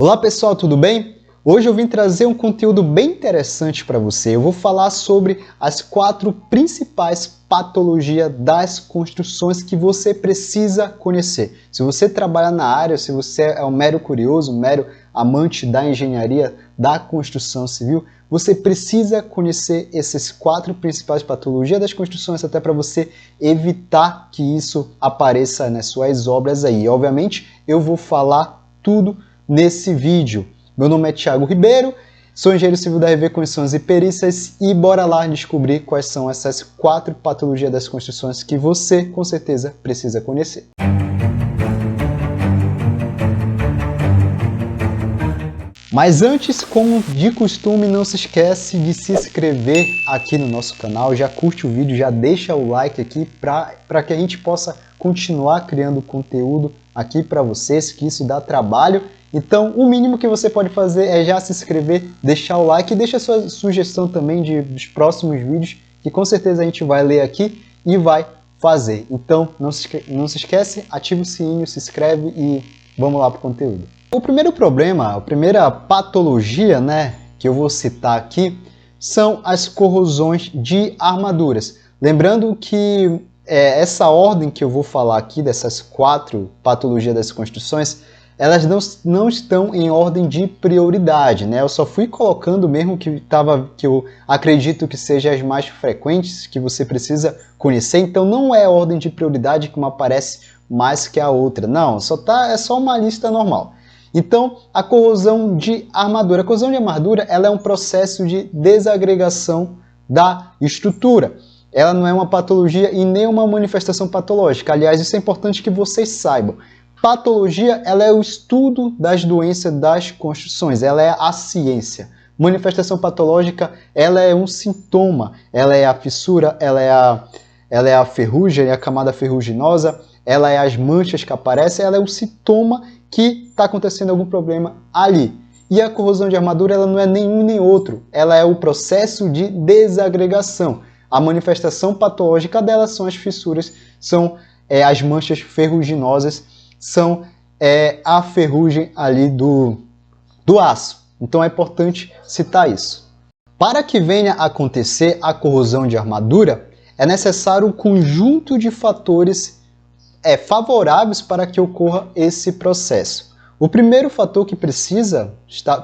Olá pessoal, tudo bem? Hoje eu vim trazer um conteúdo bem interessante para você. Eu vou falar sobre as 4 principais patologias das construções que você precisa conhecer. Se você trabalha na área, se você é um mero curioso, um mero amante da engenharia, da construção civil, você precisa conhecer essas 4 principais patologias das construções até para você evitar que isso apareça nas suas obras aí. Obviamente, eu vou falar tudo nesse vídeo. Meu nome é Thiago Ribeiro, sou engenheiro civil da RV Construções e Perícias e bora lá descobrir quais são essas 4 patologias das construções que você com certeza precisa conhecer. Mas antes, como de costume, não se esquece de se inscrever aqui no nosso canal, já curte o vídeo, já deixa o like aqui para que a gente possa continuar criando conteúdo aqui para vocês, que isso dá trabalho. Então, o mínimo que você pode fazer é já se inscrever, deixar o like e deixa a sua sugestão também dos próximos vídeos, que com certeza a gente vai ler aqui e vai fazer. Então, não se esquece, ativa o sininho, se inscreve e vamos lá para o conteúdo. O primeiro problema, a primeira patologia, que eu vou citar aqui, são as corrosões de armaduras. Lembrando que essa ordem que eu vou falar aqui, dessas 4 patologias das construções, elas não estão em ordem de prioridade, Eu só fui colocando mesmo que eu acredito que sejam as mais frequentes, que você precisa conhecer. Então não é ordem de prioridade que uma aparece mais que a outra. Não, é só uma lista normal. Então, a corrosão de armadura. A corrosão de armadura ela é um processo de desagregação da estrutura. Ela não é uma patologia e nem uma manifestação patológica. Aliás, isso é importante que vocês saibam. Patologia ela é o estudo das doenças das construções, ela é a ciência. Manifestação patológica ela é um sintoma, ela é a fissura, ela é a ferrugem, a camada ferruginosa, ela é as manchas que aparecem, ela é um sintoma que está acontecendo algum problema ali. E a corrosão de armadura ela não é nenhum nem outro, ela é o processo de desagregação. A manifestação patológica dela são as fissuras, são as manchas ferruginosas, são a ferrugem ali do aço. Então é importante citar isso. Para que venha a acontecer a corrosão de armadura, é necessário um conjunto de fatores favoráveis para que ocorra esse processo. O primeiro fator que precisa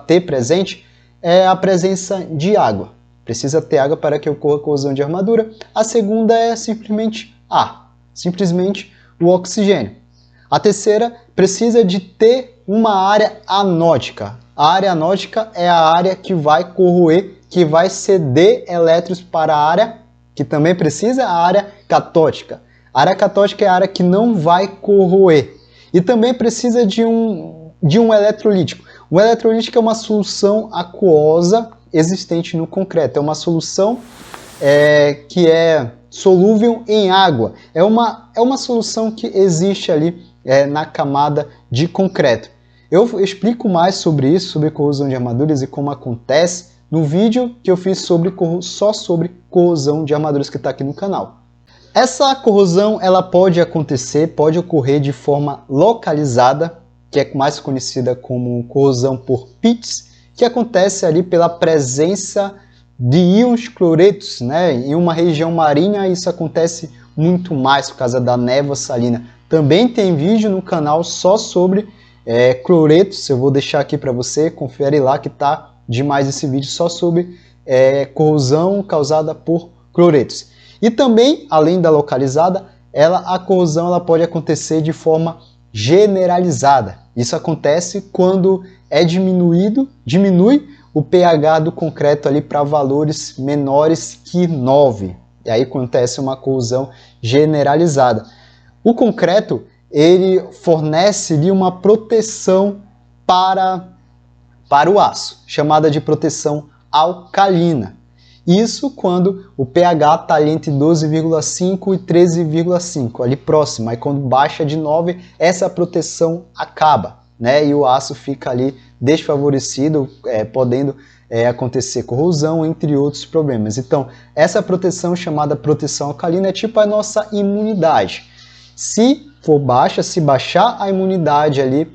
ter presente é a presença de água. Precisa ter água para que ocorra a corrosão de armadura. A segunda é simplesmente ar, simplesmente o oxigênio. A terceira precisa de ter uma área anódica. A área anódica é a área que vai corroer, que vai ceder elétrons para a área que também precisa, a área catódica. A área catódica é a área que não vai corroer. E também precisa de um eletrolítico. O eletrolítico é uma solução aquosa existente no concreto. É uma solução que é solúvel em água. É uma solução que existe ali na camada de concreto. Eu explico mais sobre isso, sobre corrosão de armaduras e como acontece no vídeo que eu fiz só sobre corrosão de armaduras que está aqui no canal. Essa corrosão ela pode ocorrer de forma localizada, que é mais conhecida como corrosão por pits, que acontece ali pela presença de íons cloretos, Em uma região marinha isso acontece muito mais por causa da névoa salina. Também tem vídeo no canal só sobre cloretos, eu vou deixar aqui para você, confere lá que tá demais esse vídeo só sobre corrosão causada por cloretos. E também, além da localizada, a corrosão ela pode acontecer de forma generalizada. Isso acontece quando diminui o pH do concreto ali para valores menores que 9. E aí acontece uma corrosão generalizada. O concreto ele fornece-lhe uma proteção para o aço, chamada de proteção alcalina. Isso quando o pH está ali entre 12,5 e 13,5, ali próximo. Aí quando baixa de 9, essa proteção acaba, E o aço fica ali desfavorecido, podendo acontecer corrosão, entre outros problemas. Então, essa proteção chamada proteção alcalina é tipo a nossa imunidade. Se for baixa, se baixar a imunidade ali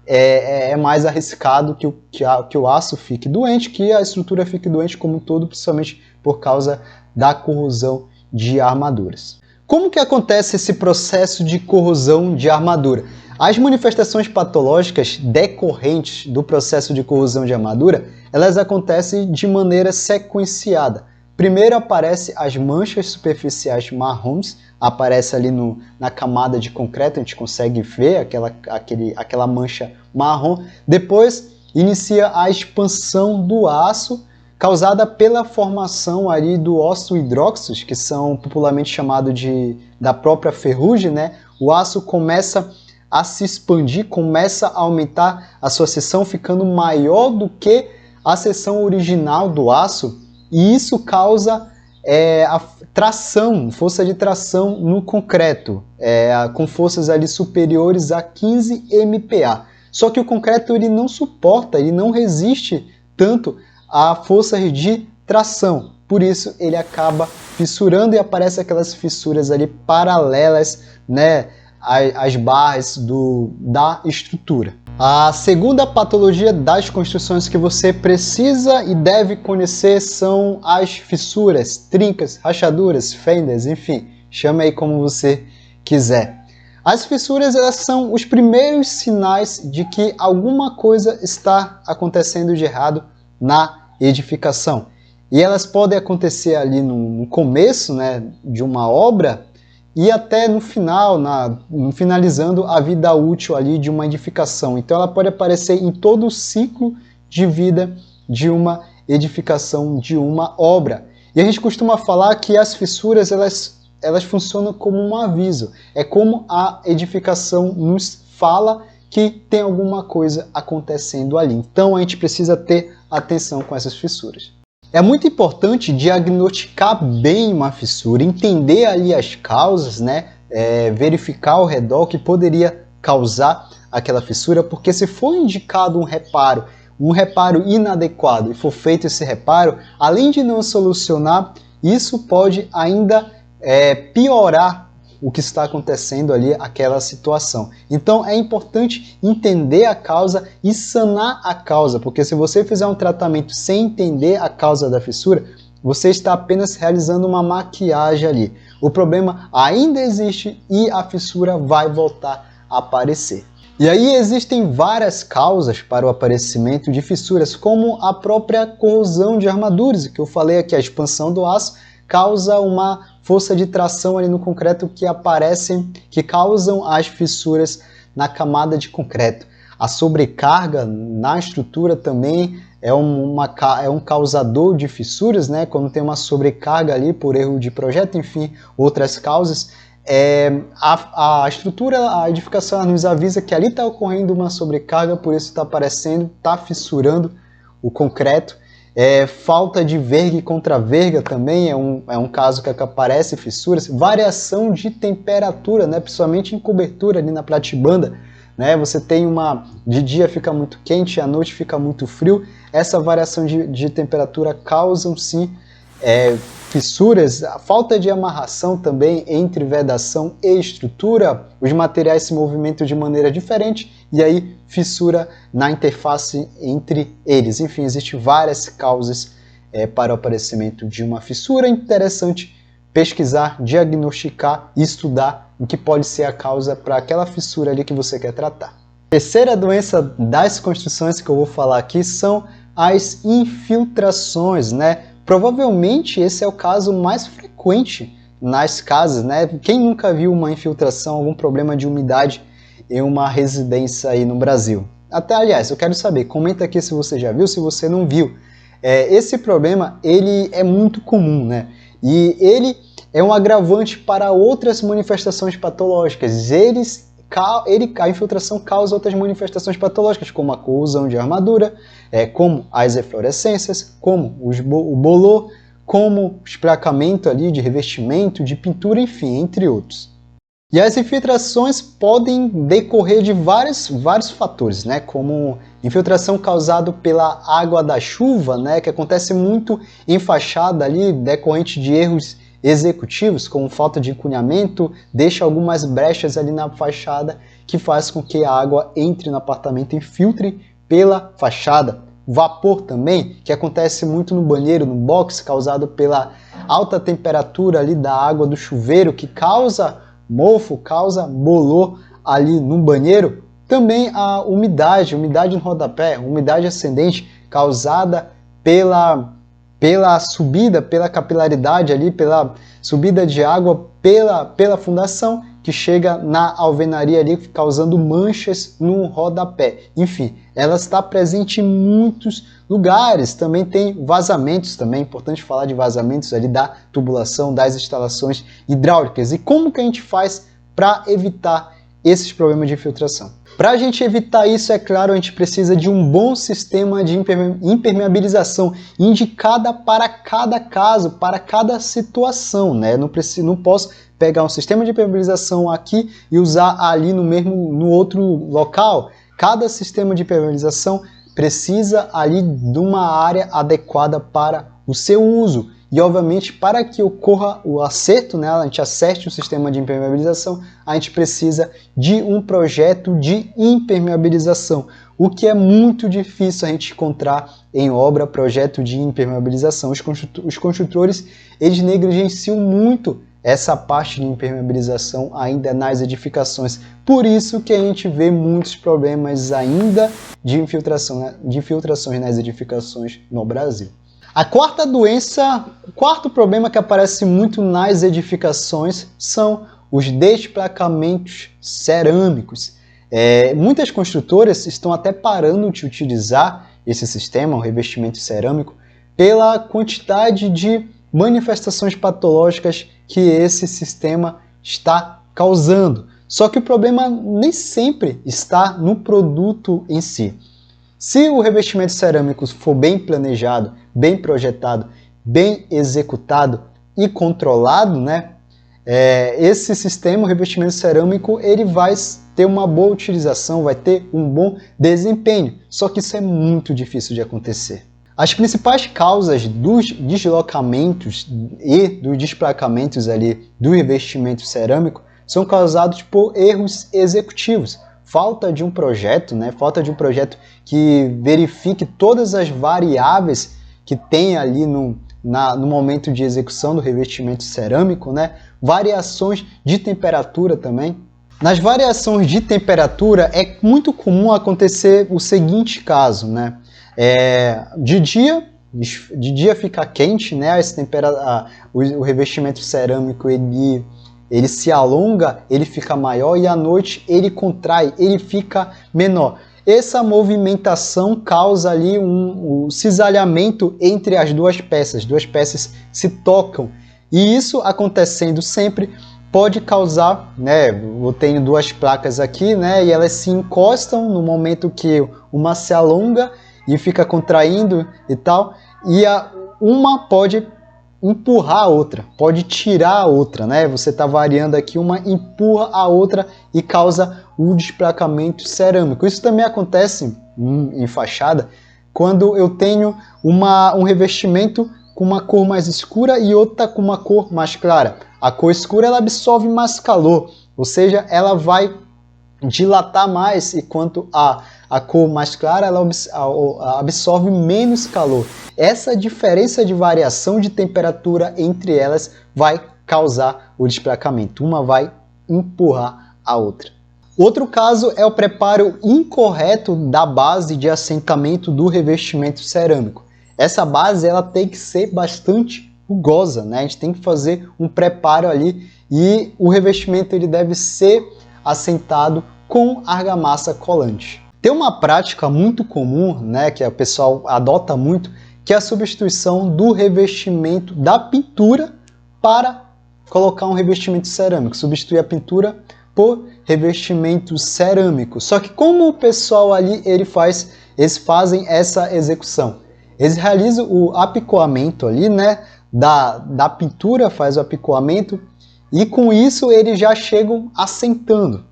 é mais arriscado que o aço fique doente, que a estrutura fique doente como um todo, principalmente por causa da corrosão de armaduras. Como que acontece esse processo de corrosão de armadura? As manifestações patológicas decorrentes do processo de corrosão de armadura, elas acontecem de maneira sequenciada. Primeiro aparecem as manchas superficiais marrons, aparece ali na camada de concreto, a gente consegue ver aquela mancha marrom. Depois inicia a expansão do aço, causada pela formação ali do óxido hidróxido, que são popularmente chamados da própria ferrugem, né? O aço começa a se expandir, começa a aumentar a sua seção, ficando maior do que a seção original do aço, e isso causa a tração, força de tração no concreto, com forças ali superiores a 15 MPa. Só que o concreto ele não suporta, ele não resiste tanto a forças de tração, por isso ele acaba fissurando e aparecem aquelas fissuras ali paralelas, né, às barras da estrutura. A segunda patologia das construções que você precisa e deve conhecer são as fissuras, trincas, rachaduras, fendas, enfim, chame aí como você quiser. As fissuras, elas são os primeiros sinais de que alguma coisa está acontecendo de errado na edificação. E elas podem acontecer ali no começo, né, de uma obra e até no final, finalizando a vida útil ali de uma edificação. Então ela pode aparecer em todo o ciclo de vida de uma edificação, de uma obra. E a gente costuma falar que as fissuras elas funcionam como um aviso. É como a edificação nos fala que tem alguma coisa acontecendo ali. Então a gente precisa ter atenção com essas fissuras. É muito importante diagnosticar bem uma fissura, entender ali as causas, né? Verificar ao redor o que poderia causar aquela fissura, porque se for indicado um reparo inadequado e for feito esse reparo, além de não solucionar, isso pode ainda piorar o que está acontecendo ali, aquela situação. Então é importante entender a causa e sanar a causa, porque se você fizer um tratamento sem entender a causa da fissura, você está apenas realizando uma maquiagem ali. O problema ainda existe e a fissura vai voltar a aparecer. E aí existem várias causas para o aparecimento de fissuras, como a própria corrosão de armaduras, que eu falei aqui, a expansão do aço causa uma força de tração ali no concreto que causam as fissuras na camada de concreto. A sobrecarga na estrutura também é um causador de fissuras, né? Quando tem uma sobrecarga ali por erro de projeto, enfim, outras causas. A estrutura, a edificação nos avisa que ali está ocorrendo uma sobrecarga, por isso está aparecendo, está fissurando o concreto. Falta de verga e contra-verga também é um caso que aparece fissuras. Variação de temperatura, né? Principalmente em cobertura ali na platibanda, né? Você tem de dia fica muito quente, à noite fica muito frio. Essa variação de temperatura causam sim fissuras. A falta de amarração também entre vedação e estrutura, os materiais se movimentam de maneira diferente e aí fissura na interface entre eles. Enfim, existem várias causas para o aparecimento de uma fissura. É interessante pesquisar, diagnosticar e estudar o que pode ser a causa para aquela fissura ali que você quer tratar. A terceira doença das construções que eu vou falar aqui são as infiltrações, né? Provavelmente esse é o caso mais frequente nas casas, né? Quem nunca viu uma infiltração, algum problema de umidade em uma residência aí no Brasil? Até, aliás, eu quero saber, comenta aqui se você já viu, se você não viu. Esse problema, ele é muito comum, né? E ele é um agravante para outras manifestações patológicas. A infiltração causa outras manifestações patológicas, como a corrosão de armadura, como as eflorescências, como o bolor, como o espracamento ali de revestimento, de pintura, enfim, entre outros. E as infiltrações podem decorrer de vários fatores, né? Como infiltração causada pela água da chuva, né? Que acontece muito em fachada ali, decorrente de erros executivos, como falta de encunhamento, deixa algumas brechas ali na fachada que faz com que a água entre no apartamento e filtre pela fachada. Vapor também, que acontece muito no banheiro, no box, causado pela alta temperatura ali da água do chuveiro, que causa mofo, causa bolor ali no banheiro. Também a umidade no rodapé, umidade ascendente, causada pela subida, pela capilaridade ali, pela subida de água pela fundação, que chega na alvenaria ali, causando manchas no rodapé. Enfim, ela está presente em muitos lugares. Também tem vazamentos, também é importante falar de vazamentos ali da tubulação, das instalações hidráulicas. E como que a gente faz para evitar esses problemas de infiltração? Para a gente evitar isso, é claro, a gente precisa de um bom sistema de impermeabilização indicada para cada caso, para cada situação, né? Não posso pegar um sistema de impermeabilização aqui e usar ali no outro local. Cada sistema de impermeabilização precisa ali de uma área adequada para o seu uso. E, obviamente, para que ocorra o acerto, né, a gente acerte o sistema de impermeabilização, a gente precisa de um projeto de impermeabilização, o que é muito difícil a gente encontrar em obra, projeto de impermeabilização. Os construtores, eles negligenciam muito essa parte de impermeabilização ainda nas edificações. Por isso que a gente vê muitos problemas ainda de infiltrações nas edificações no Brasil. A quarta doença, o quarto problema que aparece muito nas edificações são os desplacamentos cerâmicos. Muitas construtoras estão até parando de utilizar esse sistema, o revestimento cerâmico, pela quantidade de manifestações patológicas que esse sistema está causando. Só que o problema nem sempre está no produto em si. Se o revestimento cerâmico for bem planejado, bem projetado, bem executado e controlado, né, esse sistema, o revestimento cerâmico, ele vai ter uma boa utilização, vai ter um bom desempenho. Só que isso é muito difícil de acontecer. As principais causas dos deslocamentos e dos desplacamentos ali do revestimento cerâmico são causados por erros executivos. Falta de um projeto, né? Falta de um projeto que verifique todas as variáveis que tem ali no momento de execução do revestimento cerâmico, né? Variações de temperatura também. Nas variações de temperatura é muito comum acontecer o seguinte caso, né? De dia fica quente, né? O revestimento cerâmico ele se alonga, ele fica maior, e à noite ele contrai, ele fica menor. Essa movimentação causa ali um cisalhamento entre as duas peças se tocam, e isso acontecendo sempre pode causar, né? Eu tenho duas placas aqui, né? E elas se encostam no momento que uma se alonga e fica contraindo e tal, e uma pode empurrar a outra, pode tirar a outra, né? Você está variando aqui, uma empurra a outra e causa o desplacamento cerâmico. Isso também acontece em fachada, quando eu tenho um revestimento com uma cor mais escura e outra com uma cor mais clara. A cor escura ela absorve mais calor, ou seja, ela vai dilatar mais, enquanto a cor mais clara ela absorve menos calor. Essa diferença de variação de temperatura entre elas vai causar o desplacamento. Uma vai empurrar a outra. Outro caso é o preparo incorreto da base de assentamento do revestimento cerâmico. Essa base ela tem que ser bastante rugosa, né? A gente tem que fazer um preparo ali, e o revestimento ele deve ser assentado com argamassa colante. Tem uma prática muito comum, né, que o pessoal adota muito, que é a substituição do revestimento da pintura para colocar um revestimento cerâmico, substituir a pintura por revestimento cerâmico. Só que como o pessoal ali eles fazem essa execução? Eles realizam o apicoamento ali, né, da pintura, faz o apicoamento, e com isso eles já chegam assentando.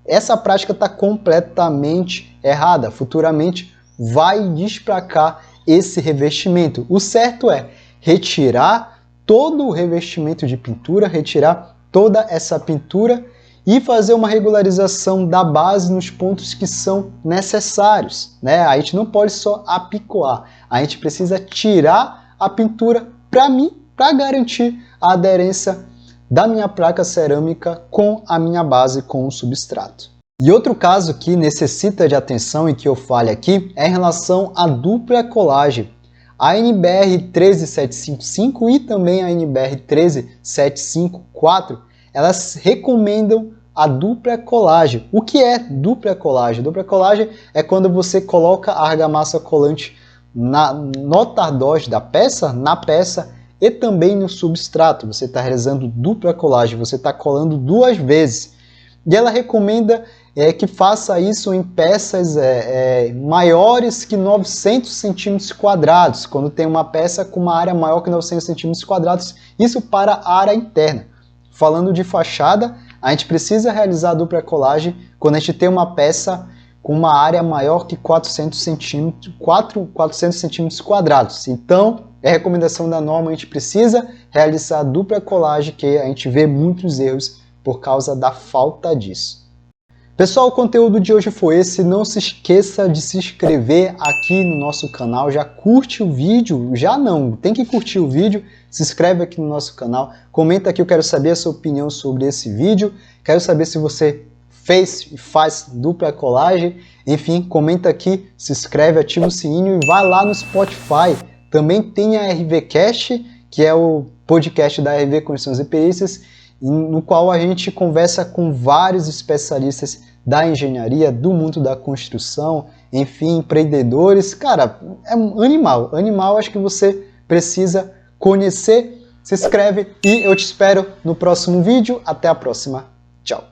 Essa prática está completamente errada. Futuramente vai desplacar esse revestimento. O certo é retirar todo o revestimento de pintura, retirar toda essa pintura e fazer uma regularização da base nos pontos que são necessários, né? A gente não pode só apicoar, a gente precisa tirar a pintura para garantir a aderência da minha placa cerâmica com a minha base, com o substrato. E outro caso que necessita de atenção e que eu falo aqui é em relação à dupla colagem. A NBR 13755 e também a NBR 13754, elas recomendam a dupla colagem. O que é dupla colagem? Dupla colagem é quando você coloca a argamassa colante no tardós da peça, na peça e também no substrato. Você está realizando dupla colagem, você está colando duas vezes. E ela recomenda que faça isso em peças maiores que 900 centímetros quadrados, quando tem uma peça com uma área maior que 900 centímetros quadrados, isso para a área interna. Falando de fachada, a gente precisa realizar a dupla colagem quando a gente tem uma peça com uma área maior que 400 centímetros quadrados. Então, é recomendação da norma, a gente precisa realizar a dupla colagem, que a gente vê muitos erros por causa da falta disso. Pessoal, o conteúdo de hoje foi esse. Não se esqueça de se inscrever aqui no nosso canal. Já curte o vídeo? Já não, tem que curtir o vídeo. Se inscreve aqui no nosso canal. Comenta aqui, eu quero saber a sua opinião sobre esse vídeo. Quero saber se você fez e faz dupla colagem. Enfim, comenta aqui, se inscreve, ativa o sininho e vai lá no Spotify. Também tem a RVCast, que é o podcast da RV Construções e Perícias, no qual a gente conversa com vários especialistas da engenharia, do mundo da construção, enfim, empreendedores. Cara, é um animal, acho que você precisa conhecer. Se inscreve e eu te espero no próximo vídeo. Até a próxima. Tchau.